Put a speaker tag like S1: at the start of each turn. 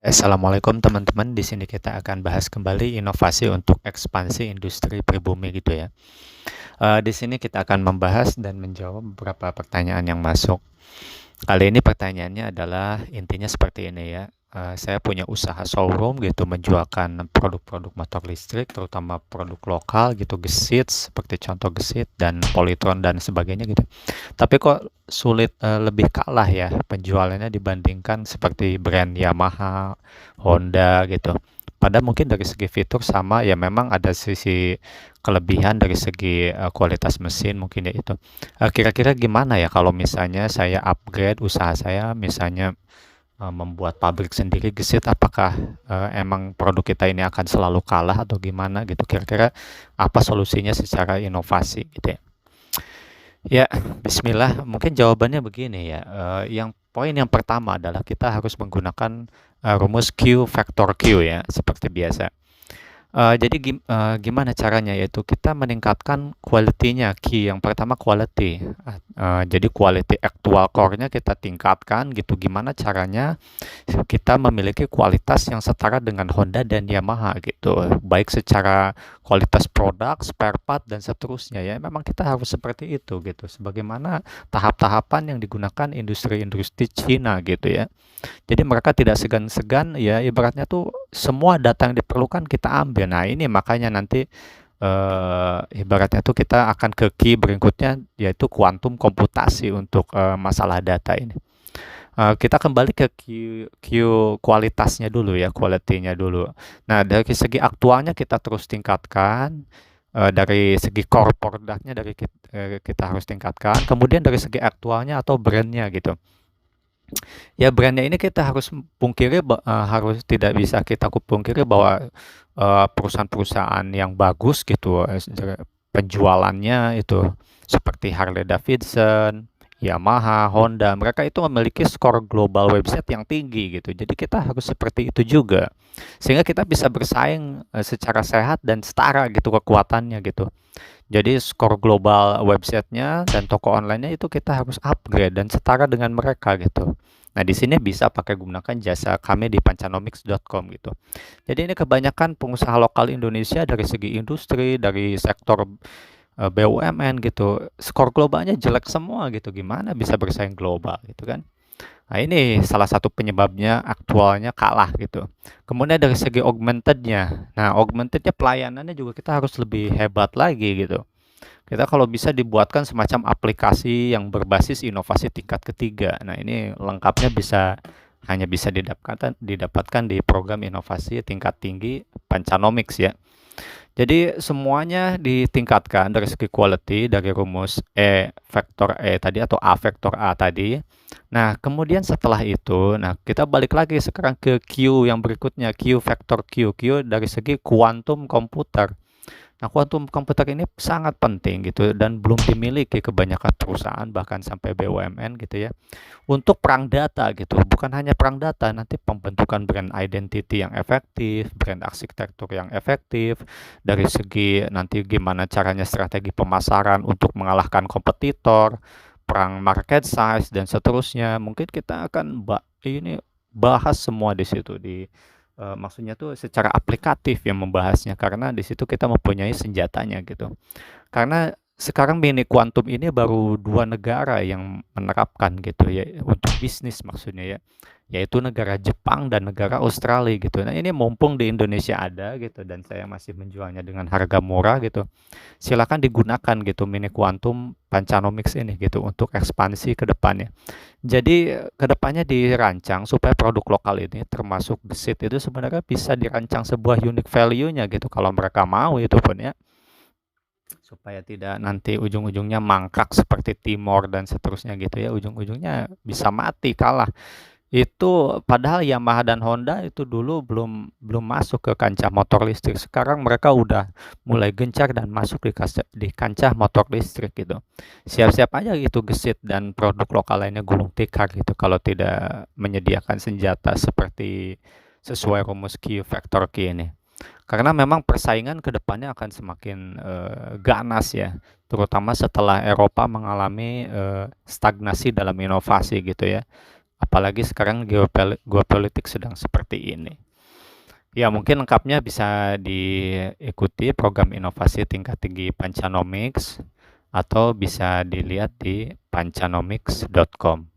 S1: Assalamualaikum teman-teman. Di sini kita akan bahas kembali inovasi untuk ekspansi industri pribumi gitu ya. Di sini kita akan membahas dan menjawab beberapa pertanyaan yang masuk. Kali ini pertanyaannya adalah intinya seperti ini ya. Saya punya usaha showroom gitu menjualkan produk-produk motor listrik, terutama produk lokal gitu, gesit seperti contoh gesit dan Polytron dan sebagainya gitu. Tapi kok sulit lebih kalah ya penjualannya dibandingkan seperti brand Yamaha, Honda gitu. Padahal mungkin dari segi fitur sama ya, memang ada sisi kelebihan dari segi kualitas mesin mungkin ya itu. Kira-kira gimana ya kalau misalnya saya upgrade usaha saya, misalnya membuat pabrik sendiri gesit, apakah emang produk kita ini akan selalu kalah atau gimana gitu? Kira-kira apa solusinya secara inovasi gitu ya? Ya, bismillah, mungkin jawabannya begini ya, yang poin yang pertama adalah kita harus menggunakan rumus Q factor Q ya, seperti biasa. Jadi gimana caranya, yaitu kita meningkatkan quality-nya, key yang pertama quality. Jadi quality actual core-nya kita tingkatkan gitu. Gimana caranya kita memiliki kualitas yang setara dengan Honda dan Yamaha gitu, baik secara kualitas produk, spare part, dan seterusnya ya. Memang kita harus seperti itu gitu, sebagaimana tahap-tahapan yang digunakan industri-industri Cina gitu ya. Jadi mereka tidak segan-segan ya, ibaratnya tuh semua data yang diperlukan kita ambil. Nah ini makanya nanti ibaratnya tuh kita akan ke key berikutnya, yaitu kuantum komputasi untuk masalah data ini. Kita kembali ke Q kualitasnya dulu ya, quality-nya dulu. Nah, dari segi aktualnya kita terus tingkatkan, dari segi core produknya kita harus tingkatkan, kemudian dari segi aktualnya atau brand-nya gitu. Ya brand-nya ini kita harus pungkiri, harus tidak bisa kita pungkiri bahwa perusahaan-perusahaan yang bagus gitu, penjualannya itu seperti Harley Davidson, Yamaha, Honda, mereka itu memiliki skor global website yang tinggi gitu. Jadi kita harus seperti itu juga, sehingga kita bisa bersaing secara sehat dan setara gitu kekuatannya gitu. Jadi skor global websitenya dan toko online-nya itu kita harus upgrade dan setara dengan mereka gitu. Nah, di sini bisa pakai gunakan jasa kami di pancanomics.com gitu. Jadi ini kebanyakan pengusaha lokal Indonesia dari segi industri, dari sektor BUMN gitu, skor globalnya jelek semua gitu. Gimana bisa bersaing global gitu kan? Nah, ini salah satu penyebabnya aktualnya kalah gitu. Kemudian dari segi augmented-nya. Nah, augmented-nya pelayanannya juga kita harus lebih hebat lagi gitu. Kita kalau bisa dibuatkan semacam aplikasi yang berbasis inovasi tingkat ketiga. Nah, ini lengkapnya hanya bisa didapatkan di program inovasi tingkat tinggi Pancanomics ya. Jadi semuanya ditingkatkan dari segi quality, dari rumus E vektor E tadi atau A vektor A tadi. Nah, kemudian setelah itu, nah kita balik lagi sekarang ke Q yang berikutnya, Q vektor Q. Q dari segi kuantum komputer. Nah, kuantum komputer ini sangat penting gitu dan belum dimiliki kebanyakan perusahaan, bahkan sampai BUMN gitu ya. Untuk perang data gitu, bukan hanya perang data, nanti pembentukan brand identity yang efektif, brand arsitektur yang efektif, dari segi nanti gimana caranya strategi pemasaran untuk mengalahkan kompetitor, perang market size dan seterusnya. Mungkin kita akan ini bahas semua di situ maksudnya tuh secara aplikatif yang membahasnya, karena di situ kita mempunyai senjatanya gitu. Karena sekarang mini kuantum ini baru 2 negara yang menerapkan gitu ya, untuk bisnis maksudnya ya, yaitu negara Jepang dan negara Australia gitu. Nah, ini mumpung di Indonesia ada gitu dan saya masih menjualnya dengan harga murah gitu, silakan digunakan gitu mini kuantum Pancanomics ini gitu untuk ekspansi ke depannya. Jadi ke depannya dirancang supaya produk lokal ini termasuk gesit itu sebenarnya bisa dirancang sebuah unique value-nya gitu kalau mereka mau itu pun ya. Supaya tidak nanti ujung-ujungnya mangkrak seperti Timor dan seterusnya gitu ya, ujung-ujungnya bisa mati, kalah. Itu padahal Yamaha dan Honda itu dulu belum belum masuk ke kancah motor listrik. Sekarang mereka udah mulai gencar dan masuk di kancah motor listrik gitu. Siap-siap aja gitu gesit dan produk lokal lainnya gulung tikar gitu kalau tidak menyediakan senjata seperti sesuai rumus Q factor Q ini. Karena memang persaingan ke depannya akan semakin ganas ya, terutama setelah Eropa mengalami stagnasi dalam inovasi gitu ya. apalagi sekarang geopolitik sedang seperti ini. Ya, mungkin lengkapnya bisa diikuti program inovasi tingkat tinggi Pancanomics atau bisa dilihat di pancanomics.com.